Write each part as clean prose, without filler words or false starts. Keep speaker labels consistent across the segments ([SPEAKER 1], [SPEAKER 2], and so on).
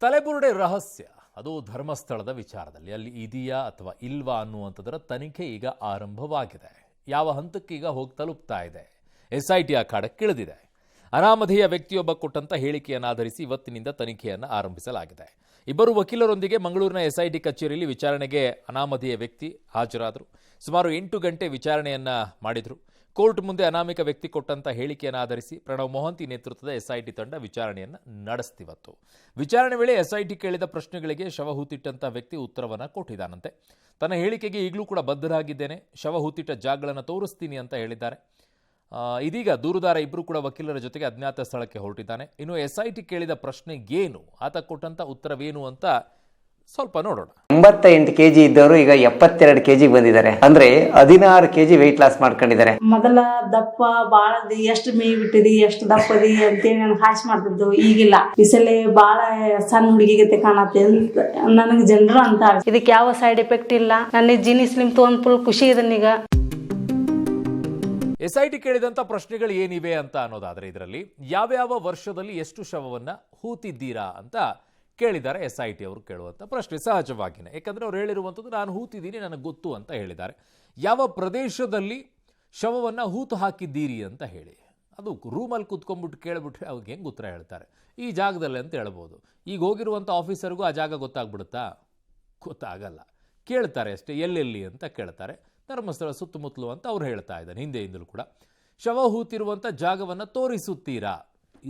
[SPEAKER 1] ತಲೆಬುರುಡೆ ರಹಸ್ಯ ಅದು ಧರ್ಮಸ್ಥಳದ ವಿಚಾರದಲ್ಲಿ ಅಲ್ಲಿ ಇದೆಯಾ ಅಥವಾ ಇಲ್ವಾ ಅನ್ನುವಂಥದ್ದರ ತನಿಖೆ ಈಗ ಆರಂಭವಾಗಿದೆ. ಯಾವ ಹಂತಕ್ಕೆ ಈಗ ಹೋಗಿ ತಲುಪ್ತಾ ಇದೆ? SIT ಅಖಾಡಕ್ಕಿಳಿದಿದೆ. ಅನಾಮಧೇಯ ವ್ಯಕ್ತಿಯೊಬ್ಬ ಕೊಟ್ಟಂತ ಹೇಳಿಕೆಯನ್ನಾಧರಿಸಿ ಇವತ್ತಿನಿಂದ ತನಿಖೆಯನ್ನು ಆರಂಭಿಸಲಾಗಿದೆ. ಇಬ್ಬರು ವಕೀಲರೊಂದಿಗೆ ಮಂಗಳೂರಿನ SIT ಕಚೇರಿಯಲ್ಲಿ ವಿಚಾರಣೆಗೆ ಅನಾಮಧೇಯ ವ್ಯಕ್ತಿ ಹಾಜರಾದರು. ಸುಮಾರು 8 ಗಂಟೆ ವಿಚಾರಣೆಯನ್ನ ಮಾಡಿದ್ರು. ಕೋರ್ಟ್ ಮುಂದೆ ಅನಾಮಿಕ ವ್ಯಕ್ತಿ ಕೊಟ್ಟಂತ ಹೇಳಿಕೆಯನ್ನು ಆಧರಿಸಿ ಪ್ರಣವ್ ಮೊಹಂತಿ ನೇತೃತ್ವದ SIT ತಂಡ ವಿಚಾರಣೆಯನ್ನು ನಡೆಸ್ತಿವತ್ತು. ವಿಚಾರಣೆ ವೇಳೆ SIT ಕೇಳಿದ ಪ್ರಶ್ನೆಗಳಿಗೆ ಶವ ಹೂತಿಟ್ಟಂತ ವ್ಯಕ್ತಿ ಉತ್ತರವನ್ನ ಕೊಟ್ಟಿದ್ದಾನಂತೆ. ತನ್ನ ಹೇಳಿಕೆಗೆ ಈಗಲೂ ಕೂಡ ಬದ್ಧರಾಗಿದ್ದೇನೆ, ಶವ ಹೂತಿಟ್ಟ ಜಾಗಗಳನ್ನು ತೋರಿಸ್ತೀನಿ ಅಂತ ಹೇಳಿದ್ದಾರೆ. ಇದೀಗ ದೂರುದಾರ ಇಬ್ಬರು ಕೂಡ ವಕೀಲರ ಜೊತೆಗೆ ಅಜ್ಞಾತ ಸ್ಥಳಕ್ಕೆ ಹೊರಟಿದ್ದಾನೆ. ಇನ್ನು SIT ಕೇಳಿದ ಪ್ರಶ್ನೆ ಏನು, ಆತ ಕೊಟ್ಟಂತ ಉತ್ತರವೇನು ಅಂತ ಸ್ವಲ್ಪ ನೋಡೋಣ.
[SPEAKER 2] 98 kg ಇದ್ದವರು ಈಗ 72 kg ಬಂದಿದ್ದಾರೆ. ಅಂದ್ರೆ 16 kg ವೆಯ್ಟ್ ಲಾಸ್ ಮಾಡ್ಕೊಂಡಿದ್ದಾರೆ.
[SPEAKER 3] ಮೊದಲ ದಪ್ಪ ಬಾಳದಿ ಎಷ್ಟು ಮೇಯ್ ಬಿಟ್ಟಿದಿ ಎಷ್ಟು ದಪ್ಪದಿ ಅಂತೇಳಿ ನನ್ಗೆ ಹಾಸ್ ಮಾಡ್ತಿದ್ದು. ಈಗಿಲ್ಲ, ಈ ಸಲ ಬಾಳ ಸಣ್ಣ ಹುಡುಗಿಗೆ ಕಾಣತ್ತೆ ನನಗೆ ಜನರು ಅಂತ.
[SPEAKER 4] ಇದಕ್ಕೆ ಯಾವ ಸೈಡ್ ಎಫೆಕ್ಟ್ ಇಲ್ಲ. ನನ್ನ ಜೀನಿ ಸ್ಲಿಮ್ ತಗೊಂಡ್ ಫುಲ್ ಖುಷಿ ಇದನ್ನೀಗ.
[SPEAKER 1] SIT ಕೇಳಿದಂತ ಪ್ರಶ್ನೆಗಳು ಏನಿವೆ ಅಂತ ಅನ್ನೋದಾದ್ರೆ ಇದರಲ್ಲಿ ಯಾವ್ಯಾವ ವರ್ಷದಲ್ಲಿ ಎಷ್ಟು ಶವವನ್ನ ಹೂತಿದ್ದೀರಾ ಅಂತ ಕೇಳಿದ್ದಾರೆ. SIT ಅವರು ಕೇಳುವಂಥ ಪ್ರಶ್ನೆ ಸಹಜವಾಗಿಯೇ, ಯಾಕಂದರೆ ಅವ್ರು ಹೇಳಿರುವಂಥದ್ದು ನಾನು ಹೂತಿದ್ದೀನಿ ನನಗೆ ಗೊತ್ತು ಅಂತ ಹೇಳಿದ್ದಾರೆ. ಯಾವ ಪ್ರದೇಶದಲ್ಲಿ ಶವವನ್ನು ಹೂತು ಹಾಕಿದ್ದೀರಿ ಅಂತ ಹೇಳಿ, ಅದು ರೂಮಲ್ಲಿ ಕೂತ್ಕೊಂಡ್ಬಿಟ್ಟು ಕೇಳಿಬಿಟ್ರೆ ಅವ್ರಿಗೆ ಹೆಂಗೆ ಉತ್ತರ ಹೇಳ್ತಾರೆ? ಈ ಜಾಗದಲ್ಲಿ ಅಂತ ಹೇಳ್ಬೋದು. ಈಗ ಹೋಗಿರುವಂಥ ಆಫೀಸರ್ಗೂ ಆ ಜಾಗ ಗೊತ್ತಾಗ್ಬಿಡುತ್ತಾ? ಗೊತ್ತಾಗಲ್ಲ. ಕೇಳ್ತಾರೆ ಅಷ್ಟೇ, ಎಲ್ಲೆಲ್ಲಿ ಅಂತ ಕೇಳ್ತಾರೆ. ಧರ್ಮಸ್ಥಳ ಸುತ್ತಮುತ್ತಲು ಅಂತ ಅವ್ರು ಹೇಳ್ತಾ ಇದ್ದಾರೆ ಹಿಂದೆಯಿಂದಲೂ ಕೂಡ. ಶವ ಹೂತಿರುವಂಥ ಜಾಗವನ್ನು ತೋರಿಸುತ್ತೀರಾ?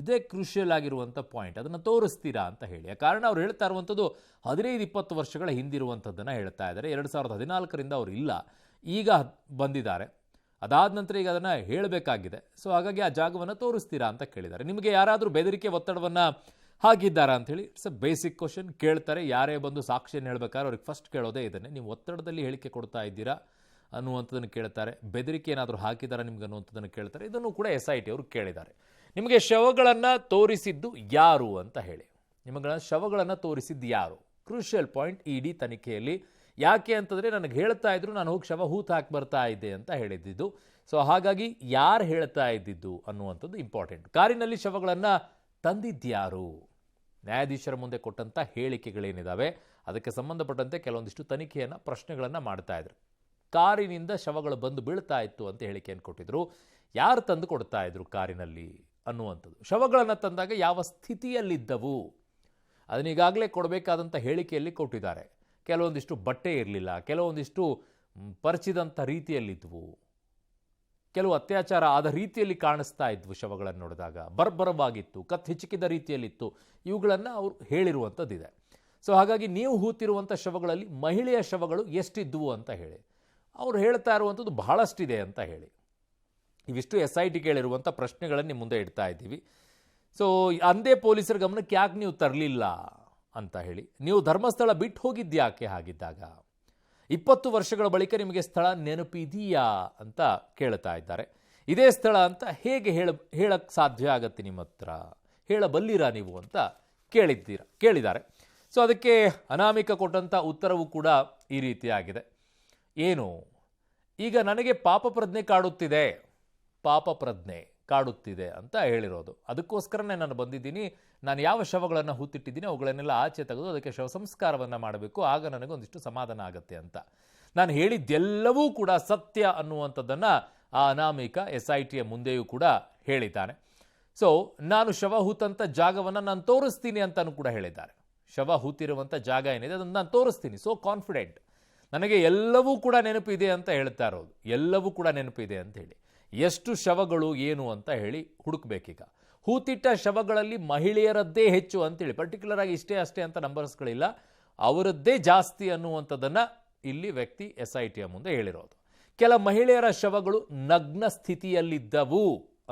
[SPEAKER 1] ಇದೇ ಕ್ರೂಷಿಯಲ್ ಆಗಿರುವಂಥ ಪಾಯಿಂಟ್. ಅದನ್ನು ತೋರಿಸ್ತೀರಾ ಅಂತ ಹೇಳಿ. ಕಾರಣ ಅವ್ರು ಹೇಳ್ತಾ ಇರುವಂಥದ್ದು 15-20 ವರ್ಷಗಳ ಹಿಂದಿರುವಂಥದ್ದನ್ನು ಹೇಳ್ತಾ ಇದ್ದಾರೆ. 2014ರಿಂದ ಅವರು ಇಲ್ಲ, ಈಗ ಬಂದಿದ್ದಾರೆ. ಅದಾದ ನಂತರ ಈಗ ಅದನ್ನು ಹೇಳಬೇಕಾಗಿದೆ. ಸೊ ಹಾಗಾಗಿ ಆ ಜಾಗವನ್ನು ತೋರಿಸ್ತೀರಾ ಅಂತ ಕೇಳಿದ್ದಾರೆ. ನಿಮಗೆ ಯಾರಾದರೂ ಬೆದರಿಕೆ ಒತ್ತಡವನ್ನು ಹಾಕಿದ್ದಾರಾ ಅಂಥೇಳಿ ಇಟ್ಸ್ ಅ ಬೇಸಿಕ್ ಕ್ವಶನ್ ಕೇಳ್ತಾರೆ. ಯಾರೇ ಬಂದು ಸಾಕ್ಷಿಯನ್ನು ಹೇಳಬೇಕಾದ್ರೆ ಅವ್ರಿಗೆ ಫಸ್ಟ್ ಕೇಳೋದೇ ಇದನ್ನೇ, ನೀವು ಒತ್ತಡದಲ್ಲಿ ಹೇಳಿಕೆ ಕೊಡ್ತಾ ಇದ್ದೀರಾ ಅನ್ನುವಂಥದ್ದನ್ನು ಕೇಳ್ತಾರೆ. ಬೆದರಿಕೆ ಏನಾದರೂ ಹಾಕಿದಾರಾ ನಿಮ್ಗೆ ಅನ್ನುವಂಥದ್ದನ್ನು ಕೇಳ್ತಾರೆ. ಇದನ್ನು ಕೂಡ SIT ಅವರು ಕೇಳಿದ್ದಾರೆ. ನಿಮಗೆ ಶವಗಳನ್ನು ತೋರಿಸಿದ್ದು ಯಾರು ಅಂತ ಹೇಳಿ, ನಿಮಗೆ ಶವಗಳನ್ನು ತೋರಿಸಿದ್ದು ಯಾರು? ಕ್ರೂಷಿಯಲ್ ಪಾಯಿಂಟ್ ಇಡೀ ತನಿಖೆಯಲ್ಲಿ. ಯಾಕೆ ಅಂತಂದರೆ ನನಗೆ ಹೇಳ್ತಾ ಇದ್ರು ನಾನು ಹೋಗಿ ಶವ ಹೂತು ಹಾಕಿ ಬರ್ತಾ ಇದ್ದೆ ಅಂತ ಹೇಳಿದ್ದು. ಸೊ ಹಾಗಾಗಿ ಯಾರು ಹೇಳ್ತಾ ಇದ್ದಿದ್ದು ಅನ್ನುವಂಥದ್ದು ಇಂಪಾರ್ಟೆಂಟ್. ಕಾರಿನಲ್ಲಿ ಶವಗಳನ್ನು ತಂದಿದ್ಯಾರು? ನ್ಯಾಯಾಧೀಶರ ಮುಂದೆ ಕೊಟ್ಟಂಥ ಹೇಳಿಕೆಗಳೇನಿದ್ದಾವೆ ಅದಕ್ಕೆ ಸಂಬಂಧಪಟ್ಟಂತೆ ಕೆಲವೊಂದಿಷ್ಟು ತನಿಖೆಯನ್ನು ಪ್ರಶ್ನೆಗಳನ್ನು ಮಾಡ್ತಾ ಇದ್ರು. ಕಾರಿನಿಂದ ಶವಗಳು ಬಂದು ಬೀಳ್ತಾ ಇತ್ತು ಅಂತ ಹೇಳಿಕೆಯನ್ನು ಕೊಟ್ಟಿದ್ರು. ಯಾರು ತಂದು ಕೊಡ್ತಾ ಇದ್ರು ಕಾರಿನಲ್ಲಿ ಅನ್ನುವಂಥದ್ದು. ಶವಗಳನ್ನು ತಂದಾಗ ಯಾವ ಸ್ಥಿತಿಯಲ್ಲಿದ್ದವು ಅದನ್ನ ಈಗಾಗಲೇ ಕೊಡಬೇಕಾದಂಥ ಹೇಳಿಕೆಯಲ್ಲಿ ಕೊಟ್ಟಿದ್ದಾರೆ. ಕೆಲವೊಂದಿಷ್ಟು ಬಟ್ಟೆ ಇರಲಿಲ್ಲ, ಕೆಲವೊಂದಿಷ್ಟು ಪರಿಚಿದಂಥ ರೀತಿಯಲ್ಲಿದ್ವು, ಕೆಲವು ಅತ್ಯಾಚಾರ ಆದ ರೀತಿಯಲ್ಲಿ ಕಾಣಿಸ್ತಾ ಇದ್ವು. ಶವಗಳನ್ನು ನೋಡಿದಾಗ ಬರ್ಬರವಾಗಿತ್ತು, ಕತ್ತು ಹಿಚಕಿದ ರೀತಿಯಲ್ಲಿತ್ತು. ಇವುಗಳನ್ನು ಅವರು ಹೇಳಿರುವಂಥದ್ದಿದೆ. ಸೊ ಹಾಗಾಗಿ ನೀವು ಹೂತಿರುವಂಥ ಶವಗಳಲ್ಲಿ ಮಹಿಳೆಯ ಶವಗಳು ಎಷ್ಟಿದ್ವು ಅಂತ ಹೇಳಿ ಅವ್ರು ಹೇಳ್ತಾ ಇರುವಂಥದ್ದು ಬಹಳಷ್ಟಿದೆ ಅಂತ ಹೇಳಿ. ಇವಿಷ್ಟು SIT ಕೇಳಿರುವಂಥ ಪ್ರಶ್ನೆಗಳನ್ನು ನಿಮ್ಮ ಮುಂದೆ ಇಡ್ತಾ ಇದ್ದೀವಿ. ಸೊ ಅಂದೇ ಪೊಲೀಸರ ಗಮನಕ್ಕೆ ಯಾಕೆ ನೀವು ತರಲಿಲ್ಲ ಅಂತ ಹೇಳಿ, ನೀವು ಧರ್ಮಸ್ಥಳ ಬಿಟ್ಟು ಹೋಗಿದ್ಯಾಕೆ? ಹಾಗಿದ್ದಾಗ 20 ವರ್ಷಗಳ ಬಳಿಕ ನಿಮಗೆ ಸ್ಥಳ ನೆನಪಿದೆಯಾ ಅಂತ ಕೇಳ್ತಾ ಇದ್ದಾರೆ. ಇದೇ ಸ್ಥಳ ಅಂತ ಹೇಗೆ ಹೇಳಕ್ಕೆ ಸಾಧ್ಯ ಆಗತ್ತೆ? ನಿಮ್ಮ ಹತ್ರ ಹೇಳಬಲ್ಲಿರಾ ನೀವು ಅಂತ ಕೇಳಿದ್ದಾರೆ. ಸೊ ಅದಕ್ಕೆ ಅನಾಮಿಕ ಕೊಟ್ಟಂಥ ಉತ್ತರವೂ ಕೂಡ ಈ ರೀತಿಯಾಗಿದೆ. ಏನು, ಈಗ ನನಗೆ ಪಾಪ ಪ್ರಜ್ಞೆ ಕಾಡುತ್ತಿದೆ ಅಂತ ಹೇಳಿರೋದು. ಅದಕ್ಕೋಸ್ಕರನೇ ನಾನು ಬಂದಿದ್ದೀನಿ. ನಾನು ಯಾವ ಶವಗಳನ್ನು ಹೂತಿಟ್ಟಿದ್ದೀನಿ ಅವುಗಳನ್ನೆಲ್ಲ ಆಚೆ ತೆಗೆದು ಅದಕ್ಕೆ ಶವ ಸಂಸ್ಕಾರವನ್ನು ಮಾಡಬೇಕು, ಆಗ ನನಗೆ ಒಂದಿಷ್ಟು ಸಮಾಧಾನ ಆಗುತ್ತೆ ಅಂತ. ನಾನು ಹೇಳಿದ್ದೆಲ್ಲವೂ ಕೂಡ ಸತ್ಯ ಅನ್ನುವಂಥದ್ದನ್ನು ಆ ಅನಾಮಿಕ SITಯ ಮುಂದೆಯೂ ಕೂಡ ಹೇಳಿದ್ದಾನೆ. ಸೊ ನಾನು ಶವ ಹೂತಂಥ ಜಾಗವನ್ನು ನಾನು ತೋರಿಸ್ತೀನಿ ಅಂತಲೂ ಕೂಡ ಹೇಳಿದ್ದಾರೆ. ಶವ ಹೂತಿರುವಂಥ ಜಾಗ ಏನಿದೆ ಅದನ್ನು ನಾನು ತೋರಿಸ್ತೀನಿ, ಸೋ ಕಾನ್ಫಿಡೆಂಟ್, ನನಗೆ ಎಲ್ಲವೂ ಕೂಡ ನೆನಪಿದೆ ಅಂತ ಹೇಳ್ತಾ ಇರೋದು. ಎಲ್ಲವೂ ಕೂಡ ನೆನಪಿದೆ ಅಂತ ಹೇಳಿ ಎಷ್ಟು ಶವಗಳು ಏನು ಅಂತ ಹೇಳಿ ಹುಡುಕ್ಬೇಕೀಗ. ಹೂತಿಟ್ಟ ಶವಗಳಲ್ಲಿ ಮಹಿಳೆಯರದ್ದೇ ಹೆಚ್ಚು ಅಂತೇಳಿ ಪರ್ಟಿಕ್ಯುಲರ್ ಆಗಿ ಇಷ್ಟೇ ಅಷ್ಟೇ ಅಂತ ನಂಬರ್ಸ್ಗಳಿಲ್ಲ, ಅವರದ್ದೇ ಜಾಸ್ತಿ ಅನ್ನುವಂಥದ್ದನ್ನು ಇಲ್ಲಿ ವ್ಯಕ್ತಿ SITಯ ಮುಂದೆ ಹೇಳಿರೋದು. ಕೆಲ ಮಹಿಳೆಯರ ಶವಗಳು ನಗ್ನ ಸ್ಥಿತಿಯಲ್ಲಿದ್ದವು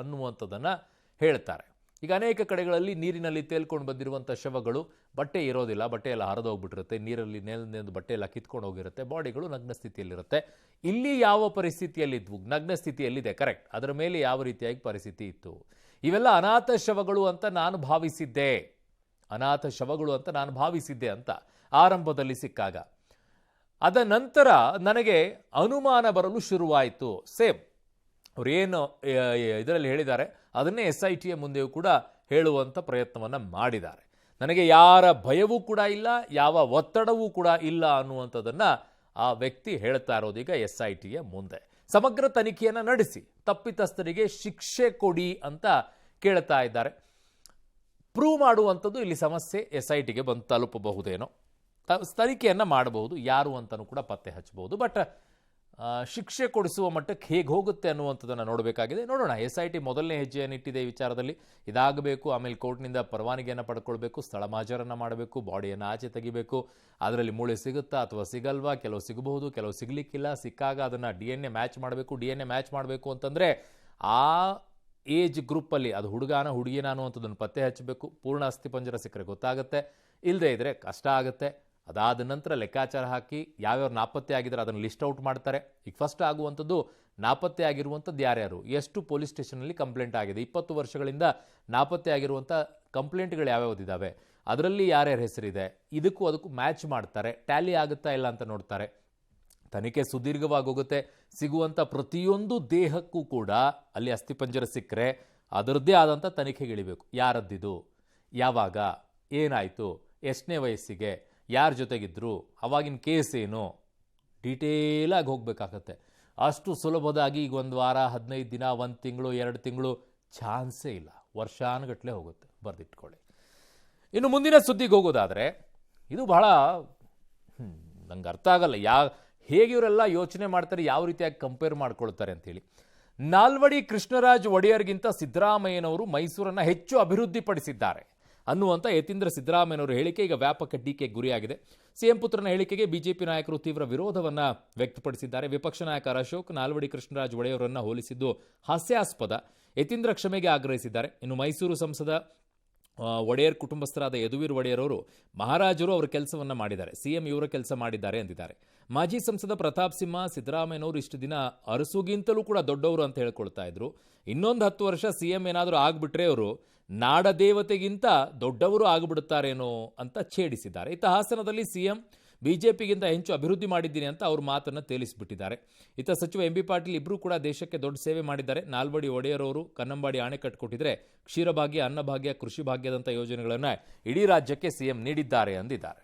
[SPEAKER 1] ಅನ್ನುವಂಥದ್ದನ್ನು ಹೇಳ್ತಾರೆ. ಈಗ ಅನೇಕ ಕಡೆಗಳಲ್ಲಿ ನೀರಿನಲ್ಲಿ ತೇಲ್ಕೊಂಡು ಬಂದಿರುವಂಥ ಶವಗಳು ಬಟ್ಟೆ ಇರೋದಿಲ್ಲ, ಬಟ್ಟೆ ಎಲ್ಲ ಹರಿದೋಗ್ಬಿಟ್ಟಿರುತ್ತೆ, ನೀರಲ್ಲಿ ನೆಂದು ಬಟ್ಟೆ ಎಲ್ಲ ಕಿತ್ಕೊಂಡು ಹೋಗಿರುತ್ತೆ, ಬಾಡಿಗಳು ನಗ್ನ ಸ್ಥಿತಿಯಲ್ಲಿರುತ್ತೆ. ಇಲ್ಲಿ ಯಾವ ಪರಿಸ್ಥಿತಿಯಲ್ಲಿದ್ವು? ನಗ್ನ ಸ್ಥಿತಿಯಲ್ಲಿದೆ, ಕರೆಕ್ಟ್. ಅದರ ಮೇಲೆ ಯಾವ ರೀತಿಯಾಗಿ ಪರಿಸ್ಥಿತಿ ಇತ್ತು? ಇವೆಲ್ಲ ಅನಾಥ ಶವಗಳು ಅಂತ ನಾನು ಭಾವಿಸಿದ್ದೆ ಅಂತ ಆರಂಭದಲ್ಲಿ ಸಿಕ್ಕಾಗ, ಅದ ನಂತರ ನನಗೆ ಅನುಮಾನ ಬರಲು ಶುರುವಾಯಿತು. ಸೇಮ್ ಅವರೇನು ಇದರಲ್ಲಿ ಹೇಳಿದ್ದಾರೆ ಅದನ್ನೇ SITಯ ಮುಂದೆಯೂ ಕೂಡ ಹೇಳುವಂಥ ಪ್ರಯತ್ನವನ್ನು ಮಾಡಿದ್ದಾರೆ. ನನಗೆ ಯಾರ ಭಯವೂ ಕೂಡ ಇಲ್ಲ, ಯಾವ ಒತ್ತಡವೂ ಕೂಡ ಇಲ್ಲ ಅನ್ನುವಂಥದ್ದನ್ನು ಆ ವ್ಯಕ್ತಿ ಹೇಳ್ತಾ ಇರೋದೀಗ SITಯ ಮುಂದೆ. ಸಮಗ್ರ ತನಿಖೆಯನ್ನು ನಡೆಸಿ ತಪ್ಪಿತಸ್ಥರಿಗೆ ಶಿಕ್ಷೆ ಕೊಡಿ ಅಂತ ಕೇಳ್ತಾ ಇದ್ದಾರೆ. ಪ್ರೂವ್ ಮಾಡುವಂಥದ್ದು ಇಲ್ಲಿ ಸಮಸ್ಯೆ SITಗೆ ಬಂದು ತಲುಪಬಹುದೇನೋ. ತನಿಖೆಯನ್ನು ಮಾಡಬಹುದು, ಯಾರು ಅಂತಲೂ ಕೂಡ ಪತ್ತೆ ಹಚ್ಚಬಹುದು. ಬಟ್ ಶಿಕ್ಷೆ ಕೊಡಿಸುವ ಮಟ್ಟಕ್ಕೆ ಹೇಗೆ ಹೋಗುತ್ತೆ ಅನ್ನುವಂಥದ್ದನ್ನು ನೋಡಬೇಕಾಗಿದೆ. ನೋಡೋಣ. SIT ಮೊದಲನೇ ಹೆಜ್ಜೆಯನ್ನಿಟ್ಟಿದೆ ಈ ವಿಚಾರದಲ್ಲಿ. ಇದಾಗಬೇಕು, ಆಮೇಲೆ ಕೋರ್ಟ್ನಿಂದ ಪರವಾನಗಿಯನ್ನು ಪಡ್ಕೊಳ್ಬೇಕು, ಸ್ಥಳ ಮಹಾಜರನ್ನು ಮಾಡಬೇಕು, ಬಾಡಿಯನ್ನು ಆಚೆ ತೆಗಿಬೇಕು. ಅದರಲ್ಲಿ ಮೂಳೆ ಸಿಗುತ್ತಾ ಅಥವಾ ಸಿಗಲ್ವಾ? ಕೆಲವು ಸಿಗಬಹುದು, ಕೆಲವು ಸಿಗಲಿಕ್ಕಿಲ್ಲ. ಸಿಕ್ಕಾಗ ಅದನ್ನು DNA ಮ್ಯಾಚ್ ಮಾಡಬೇಕು. DNA ಮ್ಯಾಚ್ ಮಾಡಬೇಕು ಅಂತಂದರೆ ಆ ಏಜ್ ಗ್ರೂಪಲ್ಲಿ ಅದು ಹುಡುಗಾನ ಹುಡುಗಿನ ಅನ್ನುವಂಥದ್ದನ್ನು ಪತ್ತೆ ಹಚ್ಚಬೇಕು. ಪೂರ್ಣ ಅಸ್ಥಿಪಂಜರ ಸಿಕ್ಕರೆ ಗೊತ್ತಾಗುತ್ತೆ, ಇಲ್ಲದೇ ಇದ್ದರೆ ಕಷ್ಟ ಆಗುತ್ತೆ. ಅದಾದ ನಂತರ ಲೆಕ್ಕಾಚಾರ ಹಾಕಿ ಯಾವ್ಯಾವ ನಾಪತ್ತೆ ಆಗಿದ್ದಾರೆ ಅದನ್ನು ಲಿಸ್ಟ್ ಔಟ್ ಮಾಡ್ತಾರೆ. ಈಗ ಫಸ್ಟ್ ಆಗುವಂಥದ್ದು ನಾಪತ್ತೆ ಆಗಿರುವಂಥದ್ದು ಯಾರ್ಯಾರು, ಎಷ್ಟು ಪೊಲೀಸ್ ಸ್ಟೇಷನಲ್ಲಿ ಕಂಪ್ಲೇಂಟ್ ಆಗಿದೆ, 20 ವರ್ಷಗಳಿಂದ ನಾಪತ್ತೆ ಆಗಿರುವಂಥ ಕಂಪ್ಲೇಂಟ್ಗಳು ಯಾವ್ಯಾವುದಿದ್ದಾವೆ, ಅದರಲ್ಲಿ ಯಾರ್ಯಾರ ಹೆಸರಿದೆ, ಇದಕ್ಕೂ ಅದಕ್ಕೂ ಮ್ಯಾಚ್ ಮಾಡ್ತಾರೆ. ಟ್ಯಾಲಿ ಆಗುತ್ತಾ ಇಲ್ಲ ಅಂತ ನೋಡ್ತಾರೆ. ತನಿಖೆ ಸುದೀರ್ಘವಾಗಿ ಹೋಗುತ್ತೆ. ಸಿಗುವಂಥ ಪ್ರತಿಯೊಂದು ದೇಹಕ್ಕೂ ಕೂಡ ಅಲ್ಲಿ ಅಸ್ಥಿಪಂಜರ ಸಿಕ್ಕರೆ ಅದರದ್ದೇ ಆದಂಥ ತನಿಖೆಗಿಳಿಬೇಕು. ಯಾರದ್ದಿದು, ಯಾವಾಗ, ಏನಾಯಿತು, ಎಷ್ಟನೇ ವಯಸ್ಸಿಗೆ, ಯಾರ ಜೊತೆಗಿದ್ರು, ಅವಾಗಿನ ಕೇಸ್ ಏನು, ಡೀಟೇಲಾಗಿ ಹೋಗಬೇಕಾಗತ್ತೆ. ಅಷ್ಟು ಸುಲಭದಾಗಿ ಈಗ 1 ವಾರ, 15 ದಿನ, 1 ತಿಂಗಳು, 2 ತಿಂಗಳು ಚಾನ್ಸೇ ಇಲ್ಲ. ವರ್ಷಾನುಗಟ್ಟಲೆ ಹೋಗುತ್ತೆ. ಬರೆದಿಟ್ಕೊಳ್ಳಿ. ಇನ್ನು ಮುಂದಿನ ಸುದ್ದಿಗೆ ಹೋಗೋದಾದರೆ ಇದು ಬಹಳ ನಂಗೆ ಅರ್ಥ ಆಗಲ್ಲ. ಹೇಗೆ ಇವರೆಲ್ಲ ಯೋಚನೆ ಮಾಡ್ತಾರೆ, ಯಾವ ರೀತಿಯಾಗಿ ಕಂಪೇರ್ ಮಾಡ್ಕೊಳ್ತಾರೆ ಅಂತೇಳಿ. ನಾಲ್ವಡಿ ಕೃಷ್ಣರಾಜ ಒಡೆಯರ್ಗಿಂತ ಸಿದ್ದರಾಮಯ್ಯನವರು ಮೈಸೂರನ್ನು ಹೆಚ್ಚು ಅಭಿವೃದ್ಧಿಪಡಿಸಿದ್ದಾರೆ ಅನ್ನುವಂಥ ಯತೀಂದ್ರ ಸಿದ್ದರಾಮಯ್ಯನವರ ಹೇಳಿಕೆ ಈಗ ವ್ಯಾಪಕ ಟೀಕೆಗೆ ಗುರಿಯಾಗಿದೆ. ಸಿಎಂ ಪುತ್ರನ ಹೇಳಿಕೆಗೆ ಬಿಜೆಪಿ ನಾಯಕರು ತೀವ್ರ ವಿರೋಧವನ್ನು ವ್ಯಕ್ತಪಡಿಸಿದ್ದಾರೆ. ವಿಪಕ್ಷ ನಾಯಕ ಅಶೋಕ್ ನಾಲ್ವಡಿ ಕೃಷ್ಣರಾಜ ಒಡೆಯವರನ್ನು ಹೋಲಿಸಿದ್ದು ಹಾಸ್ಯಾಸ್ಪದ. ಯತೀಂದ್ರ ಕ್ಷಮೆಗೆ ಆಗ್ರಹಿಸಿದ್ದಾರೆ. ಇನ್ನು ಮೈಸೂರು ಸಂಸದ ಒಡೆಯರ್ ಕುಟುಂಬಸ್ಥರಾದ ಯದುವೀರ್ ಒಡೆಯರ್ ಅವರು ಮಹಾರಾಜರು ಅವರ ಕೆಲಸವನ್ನು ಮಾಡಿದ್ದಾರೆ, ಸಿಎಂ ಇವರ ಕೆಲಸ ಮಾಡಿದ್ದಾರೆ ಎಂದಿದ್ದಾರೆ. ಮಾಜಿ ಸಂಸದ ಪ್ರತಾಪ್ ಸಿಂಹ ಸಿದ್ದರಾಮಯ್ಯನವರು ಇಷ್ಟು ದಿನ ಅರಸುಗಿಂತಲೂ ಕೂಡ ದೊಡ್ಡವರು ಅಂತ ಹೇಳ್ಕೊಳ್ತಾ ಇದ್ರು. ಇನ್ನೊಂದು 10 ವರ್ಷ ಸಿಎಂ ಏನಾದರೂ ಆಗ್ಬಿಟ್ರೆ ಅವರು ನಾಡದೇವತೆಗಿಂತ ದೊಡ್ಡವರು ಆಗಿಬಿಡುತ್ತಾರೇನೋ ಅಂತ ಛೇಡಿಸಿದ್ದಾರೆ. ಇತ್ತ ಹಾಸನದಲ್ಲಿ ಸಿಎಂ ಬಿಜೆಪಿಗಿಂತ ಹೆಚ್ಚು ಅಭಿವೃದ್ಧಿ ಮಾಡಿದ್ದೀನಿ ಅಂತ ಅವ್ರ ಮಾತನ್ನು ತೇಲಿಸಿಬಿಟ್ಟಿದ್ದಾರೆ. ಇತ್ತ ಸಚಿವ ಎಂ ಬಿ ಪಾಟೀಲ್ ಇಬ್ಬರೂ ಕೂಡ ದೇಶಕ್ಕೆ ದೊಡ್ಡ ಸೇವೆ ಮಾಡಿದ್ದಾರೆ. ನಾಲ್ವಡಿ ಒಡೆಯರವರು ಕನ್ನಂಬಾಡಿ ಅಣೆಕಟ್ಟು ಕೊಟ್ಟಿದ್ರೆ ಕ್ಷೀರಭಾಗ್ಯ, ಅನ್ನಭಾಗ್ಯ, ಕೃಷಿ ಭಾಗ್ಯದಂಥ ಯೋಜನೆಗಳನ್ನು ಇಡೀ ರಾಜ್ಯಕ್ಕೆ ಸಿಎಂ ನೀಡಿದ್ದಾರೆ ಅಂದಿದ್ದಾರೆ.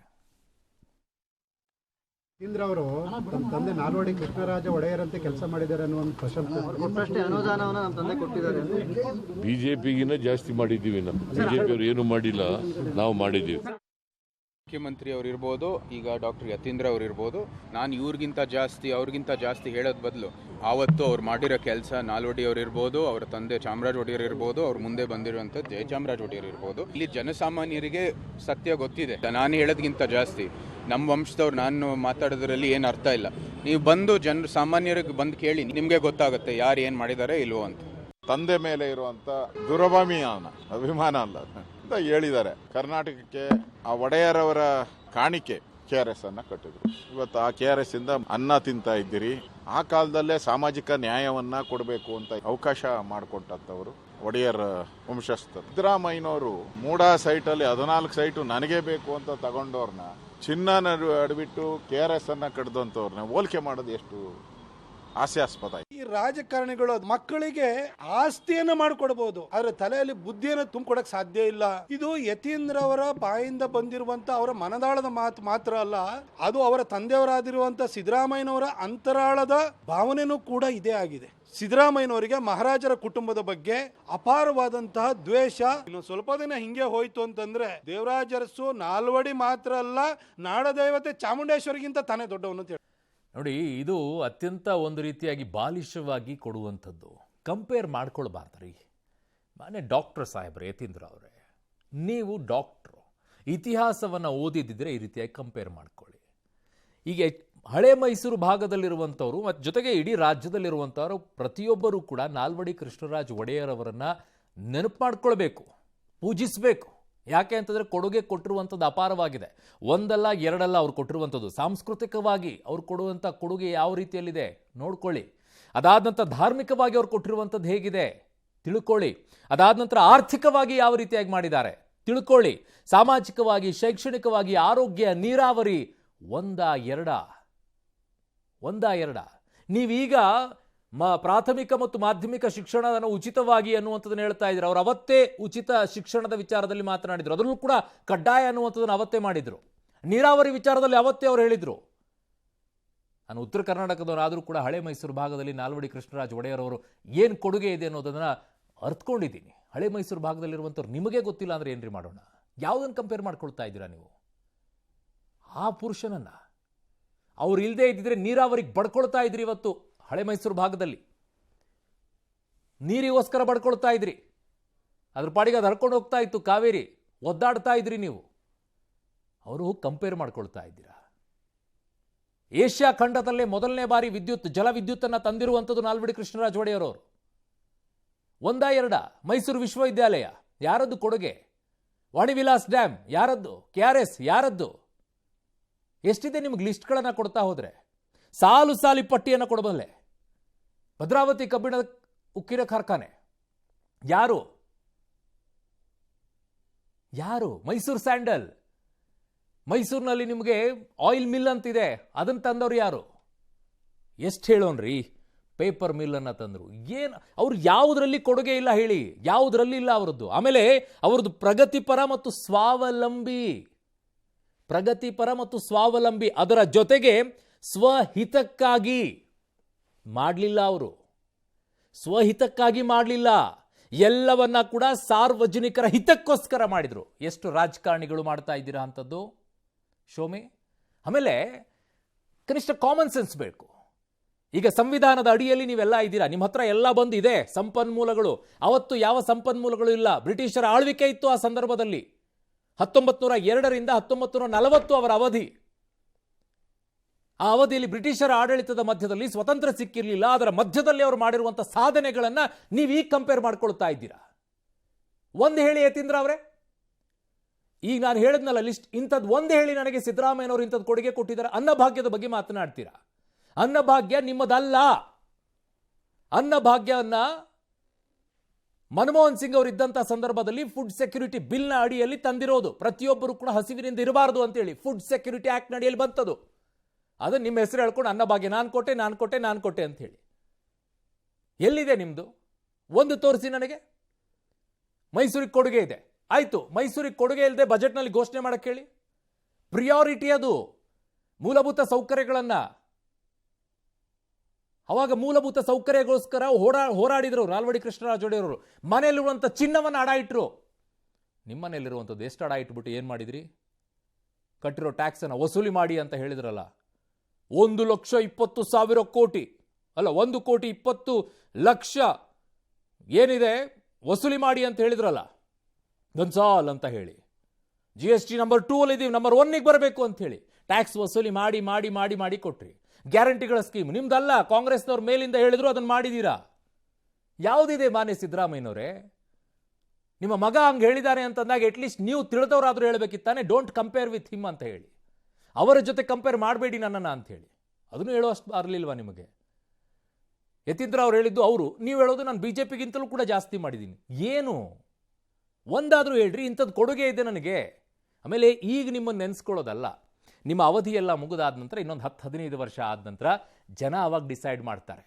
[SPEAKER 5] ಯತೀಂದ್ರ ಅವರು ನಮ್ಮ ತಂದೆ ನಾಲ್ವಡಿ ಕೃಷ್ಣರಾಜ ಒಡೆಯರಂತೆ ಕೆಲಸ ಮಾಡಿದ್ದಾರೆ ಅನ್ನೋ ಒಂದು ಪ್ರಶಂಸೆ ಅನುದಾನವನ್ನು ನಮ್ಮ ತಂದೆ ಕೊಟ್ಟಿದ್ದಾರೆ.
[SPEAKER 6] ಬಿಜೆಪಿಗಿನ್ನ ಜಾಸ್ತಿ ಮಾಡಿದ್ದೀವಿ ನಾವು. ಬಿಜೆಪಿಯವರು ಏನು ಮಾಡಿಲ್ಲ, ನಾವು ಮಾಡಿದ್ದೀವಿ.
[SPEAKER 7] ಮುಖ್ಯಮಂತ್ರಿ ಅವರು ಇರ್ಬೋದು, ಈಗ ಡಾಕ್ಟರ್ ಯತೀಂದ್ರ ಅವರು ಇರ್ಬೋದು, ನಾನು ಇವ್ರಿಗಿಂತ ಜಾಸ್ತಿ ಅವ್ರಿಗಿಂತ ಜಾಸ್ತಿ ಹೇಳೋದ್ ಬದಲು ಆವತ್ತು ಅವ್ರು ಮಾಡಿರೋ ಕೆಲಸ, ನಾಲ್ವಡಿ ಅವ್ರು ಇರ್ಬೋದು, ಅವರ ತಂದೆ ಚಾಮರಾಜ ಒಡೆಯರ್ ಇರ್ಬೋದು, ಅವ್ರು ಮುಂದೆ ಬಂದಿರುವಂಥದ್ದು ಜಯಚಾಮರಾಜ ಒಡೆಯರ್ ಇರ್ಬೋದು. ಇಲ್ಲಿ ಜನಸಾಮಾನ್ಯರಿಗೆ ಸತ್ಯ ಗೊತ್ತಿದೆ. ನಾನು ಹೇಳೋದ್ಗಿಂತ ಜಾಸ್ತಿ ನಮ್ಮ ವಂಶದವ್ರು ನಾನು ಮಾತಾಡೋದ್ರಲ್ಲಿ ಏನು ಅರ್ಥ ಇಲ್ಲ. ನೀವು ಬಂದು ಸಾಮಾನ್ಯರಿಗೆ ಬಂದು ಕೇಳಿ, ನಿಮಗೆ ಗೊತ್ತಾಗುತ್ತೆ ಯಾರು ಏನು ಮಾಡಿದ್ದಾರೆ ಇಲ್ವೋ ಅಂತ.
[SPEAKER 8] ತಂದೆ ಮೇಲೆ ಇರುವಂತ ಅಭಿಮಾನ ಅಲ್ಲ ಅಂತ ಹೇಳಿದ್ದಾರೆ. ಕರ್ನಾಟಕಕ್ಕೆ ಆ ಒಡೆಯರವರ ಕಾಣಿಕೆ KRS ಅನ್ನ ಕಟ್ಟಿದ್ರು. ಇವತ್ತು ಆ KRS ಇಂದ ಅನ್ನ ತಿಂತಾ ಇದ್ದೀರಿ. ಆ ಕಾಲದಲ್ಲೇ ಸಾಮಾಜಿಕ ನ್ಯಾಯವನ್ನ ಕೊಡಬೇಕು ಅಂತ ಅವಕಾಶ ಮಾಡಿಕೊಟ್ಟಂತವರು ಒಡೆಯರ್ ವಂಶಸ್ಥರು. ಸಿದ್ದರಾಮಯ್ಯನವರು ಮೂಡಾ ಸೈಟಲ್ಲಿ 14 ಸೈಟು ನನಗೆ ಬೇಕು ಅಂತ ತಗೊಂಡವ್ರನ್ನ, ಚಿನ್ನ ಅಡ್ಬಿಟ್ಟು KRS ಅನ್ನ ಕಡ್ದಂತವ್ರನ್ನ ಹೋಲಿಕೆ ಮಾಡೋದು ಎಷ್ಟು ಹಾಸ್ಯಾಸ್ಪದ.
[SPEAKER 5] ಈ ರಾಜಕಾರಣಿಗಳು ಮಕ್ಕಳಿಗೆ ಆಸ್ತಿಯನ್ನ ಮಾಡಿಕೊಡಬಹುದು, ಆದ್ರೆ ತಲೆಯಲ್ಲಿ ಬುದ್ಧಿಯನ್ನು ತುಂಬಿಕೊಡಕ್ ಸಾಧ್ಯ ಇಲ್ಲ. ಇದು ಯತೀಂದ್ರ ಅವರ ಬಾಯಿಂದ ಬಂದಿರುವಂತ ಅವರ ಮನದಾಳದ ಮಾತು ಮಾತ್ರ ಅಲ್ಲ, ಅದು ಅವರ ತಂದೆಯವರಾದಿರುವಂತ ಸಿದ್ದರಾಮಯ್ಯನವರ ಅಂತರಾಳದ ಭಾವನೆನೂ ಕೂಡ ಇದೇ ಆಗಿದೆ. ಸಿದ್ದರಾಮಯ್ಯನವರಿಗೆ ಮಹಾರಾಜರ ಕುಟುಂಬದ ಬಗ್ಗೆ ಅಪಾರವಾದಂತಹ ದ್ವೇಷ. ಇನ್ನು ಸ್ವಲ್ಪ ದಿನ ಹಿಂಗೆ ಹೋಯ್ತು ಅಂತಂದ್ರೆ ದೇವರಾಜ ಅರಸು ನಾಲ್ವಡಿ ಮಾತ್ರ ಅಲ್ಲ, ನಾಡದೇವತೆ ಚಾಮುಂಡೇಶ್ವರಿಗಿಂತ ತಾನೇ ದೊಡ್ಡವನು ಅಂತ ಹೇಳಿ.
[SPEAKER 1] ನೋಡಿ, ಇದು ಅತ್ಯಂತ ಒಂದು ರೀತಿಯಾಗಿ ಬಾಲಿಶವಾಗಿ ಕೊಡುವಂಥದ್ದು. ಕಂಪೇರ್ ಮಾಡ್ಕೊಳ್ಬಾರ್ದ್ರಿ. ಮಾನ್ಯ ಡಾಕ್ಟರ್ ಸಾಹೇಬ್ರೆ, ಯತೀಂದ್ರ ಅವರೇ, ನೀವು ಡಾಕ್ಟ್ರು, ಇತಿಹಾಸವನ್ನು ಓದಿದ್ದಿದ್ರೆ ಈ ರೀತಿಯಾಗಿ ಕಂಪೇರ್ ಮಾಡ್ಕೊಳ್ಳಿ. ಈಗ ಹಳೆ ಮೈಸೂರು ಭಾಗದಲ್ಲಿರುವಂಥವ್ರು ಮತ್ತು ಜೊತೆಗೆ ಇಡೀ ರಾಜ್ಯದಲ್ಲಿರುವಂಥವರು ಪ್ರತಿಯೊಬ್ಬರೂ ಕೂಡ ನಾಲ್ವಡಿ ಕೃಷ್ಣರಾಜ ಒಡೆಯರವರನ್ನು ನೆನಪು ಮಾಡ್ಕೊಳ್ಬೇಕು, ಪೂಜಿಸಬೇಕು. ಯಾಕೆ ಅಂತಂದರೆ ಕೊಡುಗೆ ಕೊಟ್ಟಿರುವಂಥದ್ದು ಅಪಾರವಾಗಿದೆ. ಒಂದಲ್ಲ ಎರಡಲ್ಲ ಅವ್ರು ಕೊಟ್ಟಿರುವಂಥದ್ದು. ಸಾಂಸ್ಕೃತಿಕವಾಗಿ ಅವ್ರು ಕೊಡುವಂಥ ಕೊಡುಗೆ ಯಾವ ರೀತಿಯಲ್ಲಿದೆ ನೋಡ್ಕೊಳ್ಳಿ. ಅದಾದ ನಂತರ ಧಾರ್ಮಿಕವಾಗಿ ಅವ್ರು ಕೊಟ್ಟಿರುವಂಥದ್ದು ಹೇಗಿದೆ ತಿಳ್ಕೊಳ್ಳಿ. ಅದಾದ ನಂತರ ಆರ್ಥಿಕವಾಗಿ ಯಾವ ರೀತಿಯಾಗಿ ಮಾಡಿದ್ದಾರೆ ತಿಳ್ಕೊಳ್ಳಿ. ಸಾಮಾಜಿಕವಾಗಿ, ಶೈಕ್ಷಣಿಕವಾಗಿ, ಆರೋಗ್ಯ, ನೀರಾವರಿ ಒಂದ ಎರಡ ನೀವೀಗ ಪ್ರಾಥಮಿಕ ಮತ್ತು ಮಾಧ್ಯಮಿಕ ಶಿಕ್ಷಣವನ್ನು ಉಚಿತವಾಗಿ ಅನ್ನುವಂಥದ್ದನ್ನು ಹೇಳ್ತಾ ಇದ್ರು. ಅವರು ಅವತ್ತೇ ಉಚಿತ ಶಿಕ್ಷಣದ ವಿಚಾರದಲ್ಲಿ ಮಾತನಾಡಿದ್ರು. ಅದರಲ್ಲೂ ಕೂಡ ಕಡ್ಡಾಯ ಅನ್ನುವಂಥದ್ದನ್ನು ಅವತ್ತೇ ಮಾಡಿದ್ರು. ನೀರಾವರಿ ವಿಚಾರದಲ್ಲಿ ಅವತ್ತೇ ಅವರು ಹೇಳಿದ್ರು. ನಾನು ಉತ್ತರ ಕರ್ನಾಟಕದವರಾದರೂ ಕೂಡ ಹಳೆ ಮೈಸೂರು ಭಾಗದಲ್ಲಿ ನಾಲ್ವಡಿ ಕೃಷ್ಣರಾಜ ಒಡೆಯರ್ ಅವರು ಏನು ಕೊಡುಗೆ ಇದೆ ಅನ್ನೋದನ್ನು ಅರ್ಥಕೊಂಡಿದ್ದೀನಿ. ಹಳೆ ಮೈಸೂರು ಭಾಗದಲ್ಲಿರುವಂಥವ್ರು ನಿಮಗೆ ಗೊತ್ತಿಲ್ಲ ಅಂದರೆ ಏನ್ರಿ ಮಾಡೋಣ? ಯಾವುದನ್ನು ಕಂಪೇರ್ ಮಾಡ್ಕೊಳ್ತಾ ಇದ್ದೀರಾ ನೀವು? ಆ ಪುರುಷನನ್ನು ಅವ್ರು ಇಲ್ಲದೆ ಇದ್ದಿದ್ರೆ ನೀರಾವರಿಗೆ ಬಡ್ಕೊಳ್ತಾ ಇದ್ರಿ. ಇವತ್ತು ಹಳೆ ಮೈಸೂರು ಭಾಗದಲ್ಲಿ ನೀರಿಗೋಸ್ಕರ ಬಡ್ಕೊಳ್ತಾ ಇದ್ರಿ. ಅದ್ರ ಪಾಡಿಗೆ ಅದು ಹರ್ಕೊಂಡು ಹೋಗ್ತಾ ಇತ್ತು ಕಾವೇರಿ, ಒದ್ದಾಡ್ತಾ ಇದ್ರಿ ನೀವು. ಅವರು ಕಂಪೇರ್ ಮಾಡ್ಕೊಳ್ತಾ ಇದ್ದೀರಾ. ಏಷ್ಯಾ ಖಂಡದಲ್ಲೇ ಮೊದಲನೇ ಬಾರಿ ಜಲವಿದ್ಯುತ್ತನ್ನು ತಂದಿರುವಂಥದ್ದು ನಾಲ್ವಡಿ ಕೃಷ್ಣರಾಜ ಒಡೆಯರ್ ಅವರು. ಒಂದ ಎರಡ? ಮೈಸೂರು ವಿಶ್ವವಿದ್ಯಾಲಯ ಯಾರದ್ದು ಕೊಡುಗೆ? ವಾಣಿವಿಲಾಸ್ ಡ್ಯಾಮ್ ಯಾರದ್ದು? KRS ಯಾರದ್ದು? ಎಷ್ಟಿದೆ ನಿಮ್ಗೆ ಲಿಸ್ಟ್ಗಳನ್ನು ಕೊಡ್ತಾ ಹೋದ್ರೆ ಸಾಲು ಸಾಲಿ ಪಟ್ಟಿಯನ್ನು ಕೊಡಬಲ್ಲೆ. ಭದ್ರಾವತಿ ಕಬ್ಬಿಣ ಉಕ್ಕಿನ ಕಾರ್ಖಾನೆ ಯಾರು? ಮೈಸೂರು ಸ್ಯಾಂಡಲ್, ಮೈಸೂರಿನಲ್ಲಿ ನಿಮಗೆ ಆಯಿಲ್ ಮಿಲ್ ಅಂತಿದೆ, ಅದನ್ನು ತಂದವರು ಯಾರು? ಎಷ್ಟು ಹೇಳೋನ್ರಿ? ಪೇಪರ್ ಮಿಲ್ಲನ್ನು ತಂದರು. ಏನು ಅವ್ರು ಯಾವುದರಲ್ಲಿ ಕೊಡುಗೆ ಇಲ್ಲ ಹೇಳಿ? ಯಾವುದರಲ್ಲಿ ಇಲ್ಲ ಅವರದ್ದು? ಆಮೇಲೆ ಅವರದ್ದು ಪ್ರಗತಿಪರ ಮತ್ತು ಸ್ವಾವಲಂಬಿ, ಅದರ ಜೊತೆಗೆ ಸ್ವಹಿತಕ್ಕಾಗಿ ಮಾಡಲಿಲ್ಲ. ಅವರು ಸ್ವಹಿತಕ್ಕಾಗಿ ಮಾಡಲಿಲ್ಲ, ಎಲ್ಲವನ್ನ ಕೂಡ ಸಾರ್ವಜನಿಕರ ಹಿತಕ್ಕೋಸ್ಕರ ಮಾಡಿದ್ರು. ಎಷ್ಟು ರಾಜಕಾರಣಿಗಳು ಮಾಡ್ತಾ ಇದ್ದೀರಾ ಅಂಥದ್ದು ಶೋಮೆ? ಆಮೇಲೆ ಕನಿಷ್ಠ ಕಾಮನ್ ಸೆನ್ಸ್ ಬೇಕು. ಈಗ ಸಂವಿಧಾನದ ಅಡಿಯಲ್ಲಿ ನೀವೆಲ್ಲ ಇದ್ದೀರಾ, ನಿಮ್ಮ ಹತ್ರ ಎಲ್ಲ ಬಂದಿದೆ ಸಂಪನ್ಮೂಲಗಳು. ಅವತ್ತು ಯಾವ ಸಂಪನ್ಮೂಲಗಳು ಇಲ್ಲ. ಬ್ರಿಟಿಷರ ಆಳ್ವಿಕೆ ಇತ್ತು ಆ ಸಂದರ್ಭದಲ್ಲಿ. 1902ರಿಂದ 1940 ಅವರ ಅವಧಿ. ಆ ಅವಧಿಯಲ್ಲಿ ಬ್ರಿಟಿಷರ ಆಡಳಿತದ ಮಧ್ಯದಲ್ಲಿ ಸ್ವತಂತ್ರ ಸಿಕ್ಕಿರಲಿಲ್ಲ. ಅದರ ಮಧ್ಯದಲ್ಲಿ ಅವರು ಮಾಡಿರುವಂಥ ಸಾಧನೆಗಳನ್ನು ನೀವು ಈಗ ಕಂಪೇರ್ ಮಾಡ್ಕೊಳ್ತಾ ಇದ್ದೀರಾ. ಒಂದು ಹೇಳಿ ಯತೀಂದ್ರ ಅವರೇ, ಈಗ ನಾನು ಹೇಳಿದ್ನಲ್ಲ ಲಿಸ್ಟ್, ಇಂಥದ್ದು ಒಂದು ಹೇಳಿ ನನಗೆ ಸಿದ್ದರಾಮಯ್ಯನವರು ಇಂಥದ್ದು ಕೊಡುಗೆ ಕೊಟ್ಟಿದ್ದಾರೆ. ಅನ್ನಭಾಗ್ಯದ ಬಗ್ಗೆ ಮಾತನಾಡ್ತೀರಾ. ಅನ್ನಭಾಗ್ಯ ನಿಮ್ಮದಲ್ಲ. ಅನ್ನಭಾಗ್ಯವನ್ನ ಮನಮೋಹನ್ ಸಿಂಗ್ ಅವರು ಇದ್ದಂಥ ಸಂದರ್ಭದಲ್ಲಿ ಫುಡ್ ಸೆಕ್ಯೂರಿಟಿ ಬಿಲ್ನ ಅಡಿಯಲ್ಲಿ ತಂದಿರೋದು. ಪ್ರತಿಯೊಬ್ಬರು ಕೂಡ ಹಸಿವಿನಿಂದ ಇರಬಾರದು ಅಂತೇಳಿ ಫುಡ್ ಸೆಕ್ಯೂರಿಟಿ ಆಕ್ಟ್ ಅಡಿಯಲ್ಲಿ ಬಂತದು. ಅದು ನಿಮ್ಮ ಹೆಸರು ಹೇಳ್ಕೊಂಡು ಅನ್ನಭಾಗ್ಯ ನಾನು ಕೊಟ್ಟೆ ಅಂತ ಹೇಳಿ. ಎಲ್ಲಿದೆ ನಿಮ್ಮದು? ಒಂದು ತೋರಿಸಿ ನನಗೆ. ಮೈಸೂರಿಗೆ ಕೊಡುಗೆ ಇದೆ, ಆಯಿತು. ಮೈಸೂರಿಗೆ ಕೊಡುಗೆ ಇಲ್ಲದೆ ಬಜೆಟ್ನಲ್ಲಿ ಘೋಷಣೆ ಮಾಡಕ್ಕೆ ಹೇಳಿ. ಪ್ರಿಯಾರಿಟಿ ಅದು ಮೂಲಭೂತ ಸೌಕರ್ಯಗಳನ್ನು. ಅವಾಗ ಮೂಲಭೂತ ಸೌಕರ್ಯಗೋಸ್ಕರ ಹೋರಾಡಿದ್ರು ನಾಲ್ವಡಿ ಕೃಷ್ಣರಾಜ ಒಡೆಯವರು. ಮನೆಯಲ್ಲಿರುವಂಥ ಚಿನ್ನವನ್ನು ಅಡ ಇಟ್ಟರು. ನಿಮ್ಮ ಮನೆಯಲ್ಲಿರುವಂಥದ್ದು ಎಷ್ಟು ಅಡ ಇಟ್ಬಿಟ್ಟು ಏನು ಮಾಡಿದ್ರಿ? ಕಟ್ಟಿರೋ ಟ್ಯಾಕ್ಸನ್ನು ವಸೂಲಿ ಮಾಡಿ ಅಂತ ಹೇಳಿದ್ರಲ್ಲ. 1,20,000 ಕೋಟಿ ಅಲ್ಲ, 1,20,00,000 ಏನಿದೆ ವಸೂಲಿ ಮಾಡಿ ಅಂತ ಹೇಳಿದ್ರಲ್ಲ. ಗನ್ಸಾಲ್ ಅಂತ ಹೇಳಿ GST ನಂಬರ್ 2 ಅಲ್ಲಿ ಇದೀವಿ, ನಂಬರ್ 1ಗೆ ಬರಬೇಕು ಅಂತ ಹೇಳಿ ಟ್ಯಾಕ್ಸ್ ವಸೂಲಿ ಮಾಡಿ ಮಾಡಿ ಮಾಡಿ ಮಾಡಿ ಕೊಟ್ರಿ. ಗ್ಯಾರಂಟಿಗಳ ಸ್ಕೀಮ್ ನಿಮ್ದಲ್ಲ, ಕಾಂಗ್ರೆಸ್ನವ್ರ ಮೇಲಿಂದ ಹೇಳಿದ್ರು, ಅದನ್ನು ಮಾಡಿದ್ದೀರಾ. ಯಾವುದಿದೆ ಮಾನ್ಯ ಸಿದ್ದರಾಮಯ್ಯನವರೇ? ನಿಮ್ಮ ಮಗ ಹಂಗೆ ಹೇಳಿದ್ದಾರೆ ಅಂತಂದಾಗ ಅಟ್ಲೀಸ್ಟ್ ನೀವು ತಿಳಿದವರಾದರೂ ಹೇಳಬೇಕಿತ್ತಾನೆ, ಡೋಂಟ್ ಕಂಪೇರ್ ವಿತ್ ಹಿಮ್ ಅಂತ ಹೇಳಿ. ಅವರ ಜೊತೆ ಕಂಪೇರ್ ಮಾಡಬೇಡಿ ನನ್ನನ್ನು ಅಂತ ಹೇಳಿ. ಅದನ್ನು ಹೇಳೋಷ್ಟು ಬರಲಿಲ್ವಾ ನಿಮಗೆ? ಯತೀಂದ್ರ ಅವ್ರು ಹೇಳಿದ್ದು ಅವರು, ನೀವು ಹೇಳೋದು ನಾನು BJPಗಿಂತಲೂ ಕೂಡ ಜಾಸ್ತಿ ಮಾಡಿದ್ದೀನಿ. ಏನು ಒಂದಾದರೂ ಹೇಳ್ರಿ, ಇಂಥದ್ದು ಕೊಡುಗೆ ಇದೆ ನನಗೆ. ಆಮೇಲೆ ಈಗ ನಿಮ್ಮನ್ನು ನೆನೆಸ್ಕೊಳ್ಳೋದಲ್ಲ, ನಿಮ್ಮ ಅವಧಿ ಎಲ್ಲ ಮುಗಿದಾದ ನಂತರ ಇನ್ನೊಂದು 10-15 ವರ್ಷ ಆದ ನಂತರ ಜನ ಅವಾಗ ಡಿಸೈಡ್ ಮಾಡ್ತಾರೆ,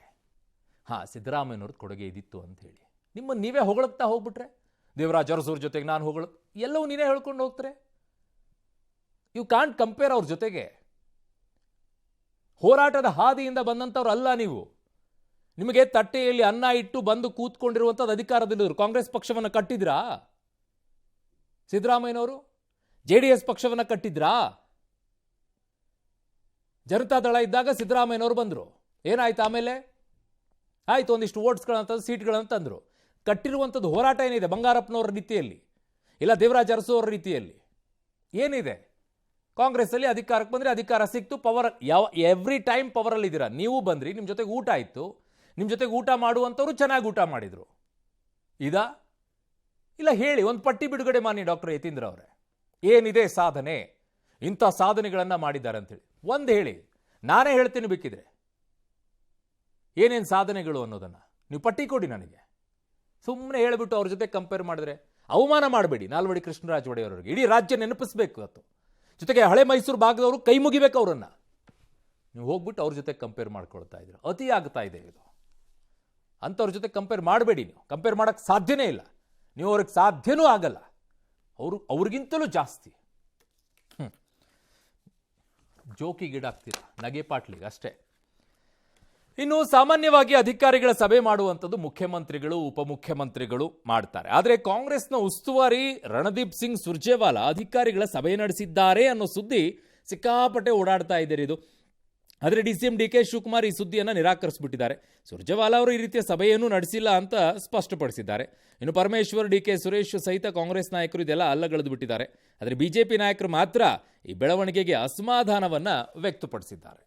[SPEAKER 1] ಸಿದ್ದರಾಮಯ್ಯನವ್ರದ್ದು ಕೊಡುಗೆ ಇದಿತ್ತು ಅಂತ ಹೇಳಿ. ನಿಮ್ಮನ್ನು ನೀವೇ ಹೊಗಳುತ್ತಾ ಹೋಗ್ಬಿಟ್ರೆ, ದೇವರಾಜ್ ಅರಸೂರ್ ಜೊತೆಗೆ ನಾನು ಎಲ್ಲವೂ ನೀನೇ ಹೇಳ್ಕೊಂಡು ಹೋಗ್ತಾರೆ. ಯು ಕಾಂಟ್ ಕಂಪೇರ್ ಅವ್ರ ಜೊತೆಗೆ. ಹೋರಾಟದ ಹಾದಿಯಿಂದ ಬಂದಂಥವ್ರು ಅಲ್ಲ ನೀವು. ನಿಮಗೆ ತಟ್ಟೆಯಲ್ಲಿ ಅನ್ನ ಇಟ್ಟು ಬಂದು ಕೂತ್ಕೊಂಡಿರುವಂಥದ್ದು ಅಧಿಕಾರದಲ್ಲಿದ್ರು. ಕಾಂಗ್ರೆಸ್ ಪಕ್ಷವನ್ನು ಕಟ್ಟಿದ್ರಾ ಸಿದ್ದರಾಮಯ್ಯನವರು? JDS ಪಕ್ಷವನ್ನು ಕಟ್ಟಿದ್ರಾ? ಜನತಾದಳ ಇದ್ದಾಗ ಸಿದ್ದರಾಮಯ್ಯನವರು ಬಂದರು, ಏನಾಯ್ತು ಆಮೇಲೆ? ಆಯ್ತು, ಒಂದಿಷ್ಟು ವೋಟ್ಸ್ಗಳಂತ ಸೀಟ್ಗಳನ್ನು ತಂದರು. ಕಟ್ಟಿರುವಂಥದ್ದು ಹೋರಾಟ ಏನಿದೆ? ಬಂಗಾರಪ್ಪನವರ ರೀತಿಯಲ್ಲಿ, ಇಲ್ಲ ದೇವರಾಜ್ ಅರಸು ಅವರ ರೀತಿಯಲ್ಲಿ ಏನಿದೆ? ಕಾಂಗ್ರೆಸ್ಸಲ್ಲಿ ಅಧಿಕಾರಕ್ಕೆ ಬಂದರೆ ಅಧಿಕಾರ ಸಿಕ್ತು, ಪವರ್ ಎವ್ರಿ ಟೈಮ್ ಪವರಲ್ಲಿ ಇದ್ದೀರಾ. ನೀವು ಬಂದ್ರಿ, ನಿಮ್ಮ ಜೊತೆಗೆ ಊಟ ಇತ್ತು, ನಿಮ್ಮ ಜೊತೆಗೆ ಊಟ ಮಾಡುವಂಥವ್ರು ಚೆನ್ನಾಗಿ ಊಟ ಮಾಡಿದರು. ಇಲ್ಲ ಹೇಳಿ, ಒಂದು ಪಟ್ಟಿ ಬಿಡುಗಡೆ ಮಾಡಿ ಡಾಕ್ಟರ್ ಯತೀಂದ್ರ ಅವರೇ, ಏನಿದೆ ಸಾಧನೆ, ಇಂಥ ಸಾಧನೆಗಳನ್ನು ಮಾಡಿದ್ದಾರೆ ಅಂತೇಳಿ ಒಂದು ಹೇಳಿ. ನಾನೇ ಹೇಳ್ತೀನಿ ಬೇಕಿದ್ರೆ ಏನೇನು ಸಾಧನೆಗಳು ಅನ್ನೋದನ್ನು ನೀವು ಪಟ್ಟಿ ಕೊಡಿ ನನಗೆ. ಸುಮ್ಮನೆ ಹೇಳಿಬಿಟ್ಟು ಅವ್ರ ಜೊತೆ ಕಂಪೇರ್ ಮಾಡಿದ್ರೆ ಅವಮಾನ ಮಾಡಬೇಡಿ ನಾಲ್ವಡಿ ಕೃಷ್ಣರಾಜ ಒಡೆಯರವರಿಗೆ. ಇಡೀ ರಾಜ್ಯ ನೆನಪಿಸ್ಬೇಕು ಅದು. ಜೊತೆಗೆ ಹಳೆ ಮೈಸೂರು ಭಾಗದವರು ಕೈ ಮುಗಿಬೇಕು ಅವರನ್ನು. ನೀವು ಹೋಗ್ಬಿಟ್ಟು ಅವ್ರ ಜೊತೆ ಕಂಪೇರ್ ಮಾಡ್ಕೊಳ್ತಾ ಇದ್ದೀರ. ಅತಿ ಆಗ್ತಾ ಇದೆ ಇದು. ಅಂಥವ್ರ ಜೊತೆ ಕಂಪೇರ್ ಮಾಡಬೇಡಿ. ನೀವು ಕಂಪೇರ್ ಮಾಡೋಕ್ಕೆ ಸಾಧ್ಯನೇ ಇಲ್ಲ. ನೀವು ಅವ್ರಿಗೆ ಸಾಧ್ಯನೂ ಆಗಲ್ಲ. ಅವ್ರಿಗಿಂತಲೂ ಜಾಸ್ತಿ ಜೋಕಿಗೀಡಾಗ್ತೀರ, ನಗೆ ಪಾಟ್ಲಿಗೆ ಅಷ್ಟೇ. ಇನ್ನು ಸಾಮಾನ್ಯವಾಗಿ ಅಧಿಕಾರಿಗಳ ಸಭೆ ಮಾಡುವಂಥದ್ದು ಮುಖ್ಯಮಂತ್ರಿಗಳು, ಉಪಮುಖ್ಯಮಂತ್ರಿಗಳು ಮಾಡ್ತಾರೆ. ಆದರೆ ಕಾಂಗ್ರೆಸ್ನ ಉಸ್ತುವಾರಿ ರಣದೀಪ್ ಸಿಂಗ್ ಸುರ್ಜೇವಾಲಾ ಅಧಿಕಾರಿಗಳ ಸಭೆ ನಡೆಸಿದ್ದಾರೆ ಅನ್ನೋ ಸುದ್ದಿ ಸಿಕ್ಕಾಪಟ್ಟೆ ಓಡಾಡ್ತಾ ಇದ್ದಾರೆ. ಇದು ಆದರೆ DCM DK ಶಿವಕುಮಾರ್ ಈ ಸುದ್ದಿಯನ್ನು ನಿರಾಕರಿಸಿಬಿಟ್ಟಿದ್ದಾರೆ. ಸುರ್ಜೇವಾಲಾ ಅವರು ಈ ರೀತಿಯ ಸಭೆಯನ್ನು ನಡೆಸಿಲ್ಲ ಅಂತ ಸ್ಪಷ್ಟಪಡಿಸಿದ್ದಾರೆ. ಇನ್ನು ಪರಮೇಶ್ವರ್, DK ಸುರೇಶ್ ಸಹಿತ ಕಾಂಗ್ರೆಸ್ ನಾಯಕರು ಇದೆಲ್ಲ ಅಲ್ಲಗಳೆದು ಬಿಟ್ಟಿದ್ದಾರೆ. ಆದರೆ BJP ನಾಯಕರು ಮಾತ್ರ ಈ ಬೆಳವಣಿಗೆಗೆ ಅಸಮಾಧಾನವನ್ನು ವ್ಯಕ್ತಪಡಿಸಿದ್ದಾರೆ.